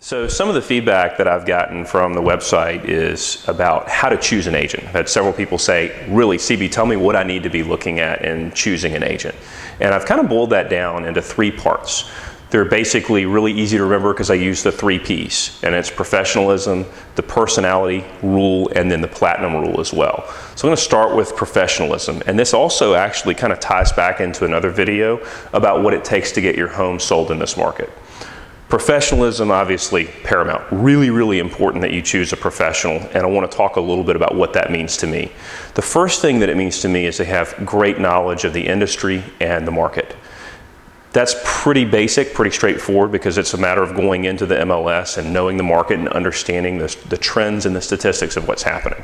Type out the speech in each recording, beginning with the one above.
So some of the feedback that I've gotten from the website is about how to choose an agent. I've had several people say, really, CB, tell me what I need to be looking at in choosing an agent. And I've kind of boiled that down into 3 parts. They're basically really easy to remember because I use the 3 Ps, and it's professionalism, the personality rule, and then the platinum rule as well. So I'm going to start with professionalism, and this also actually kind of ties back into another video about what it takes to get your home sold in this market. Professionalism, obviously paramount. Really, really important that you choose a professional, and I want to talk a little bit about what that means to me. The first thing that it means to me is they have great knowledge of the industry and the market. That's pretty basic, pretty straightforward, because it's a matter of going into the MLS and knowing the market and understanding the trends and the statistics of what's happening.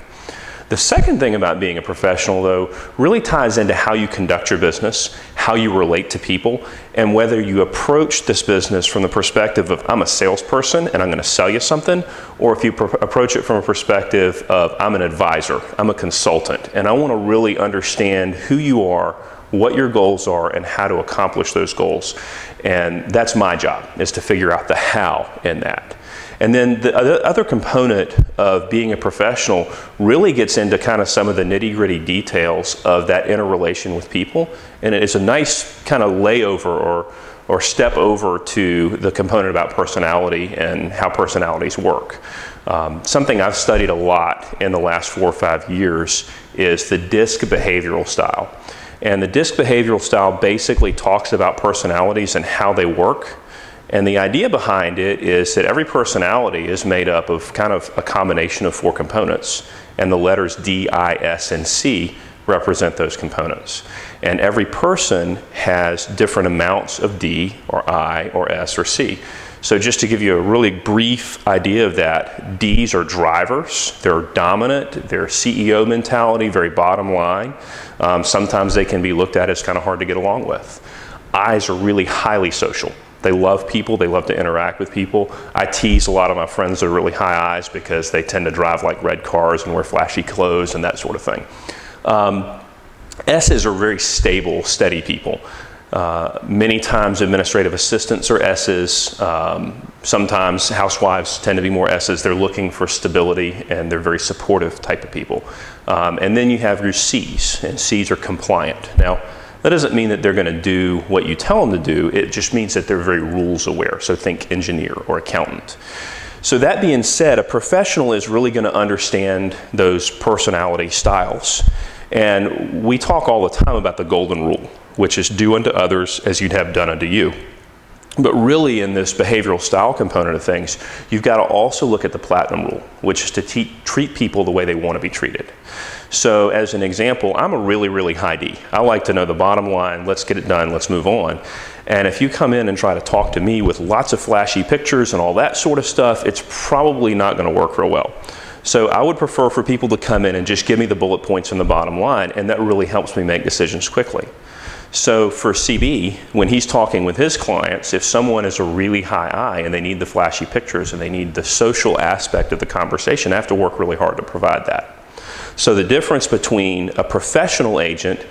The second thing about being a professional, though, really ties into how you conduct your business, how you relate to people, and whether you approach this business from the perspective of I'm a salesperson and I'm going to sell you something, or if you approach it from a perspective of I'm an advisor, I'm a consultant, and I want to really understand who you are, what your goals are, and how to accomplish those goals. And that's my job, is to figure out the how in that. And then the other component of being a professional really gets into kind of some of the nitty-gritty details of that interrelation with people. And it is a nice kind of layover or step over to the component about personality and how personalities work. Something I've studied a lot in the last 4 or 5 years is the DISC behavioral style. And the DISC behavioral style basically talks about personalities and how they work. And the idea behind it is that every personality is made up of kind of a combination of 4 components, and the letters D, I, S, and C represent those components. And every person has different amounts of D or I or S or C. So just to give you a really brief idea of that, Ds are drivers, they're dominant, they're CEO mentality, very bottom line. Sometimes they can be looked at as kind of hard to get along with. Is are really highly social. They love people, they love to interact with people. I tease a lot of my friends that are really high Is because they tend to drive like red cars and wear flashy clothes and that sort of thing. S's are very stable, steady people. Many times administrative assistants are S's. Sometimes housewives tend to be more S's. They're looking for stability and they're very supportive type of people. And then you have your C's, and C's are compliant. Now, that doesn't mean that they're going to do what you tell them to do. It just means that they're very rules aware. So think engineer or accountant. So that being said, a professional is really going to understand those personality styles. And we talk all the time about the golden rule, which is do unto others as you'd have done unto you. But really in this behavioral style component of things, you've got to also look at the platinum rule, which is to treat people the way they want to be treated. So as an example, I'm a really, really high D. I like to know the bottom line, let's get it done, let's move on. And if you come in and try to talk to me with lots of flashy pictures and all that sort of stuff, it's probably not going to work real well. So I would prefer for people to come in and just give me the bullet points and the bottom line, and that really helps me make decisions quickly. So for CB, when he's talking with his clients, if someone is a really high I and they need the flashy pictures and they need the social aspect of the conversation, I have to work really hard to provide that. So the difference between a professional agent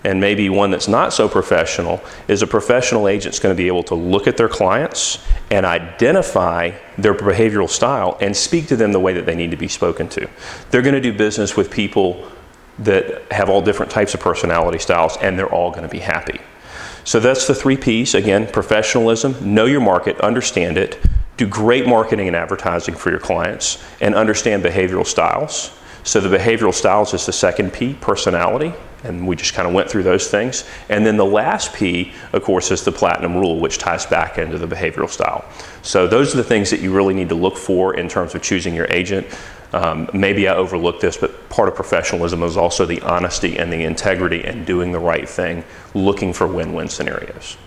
and maybe one that's not so professional is a professional agent's going to be able to look at their clients and identify their behavioral style and speak to them the way that they need to be spoken to. They're going to do business with people that have all different types of personality styles, and they're all going to be happy. So that's the 3 Ps. Again, professionalism, know your market, understand it, do great marketing and advertising for your clients, and understand behavioral styles. So the behavioral styles is the second P, personality, and we just kind of went through those things. And then the last P, of course, is the platinum rule, which ties back into the behavioral style. So those are the things that you really need to look for in terms of choosing your agent. Maybe I overlooked this, but part of professionalism is also the honesty and the integrity and doing the right thing, looking for win-win scenarios.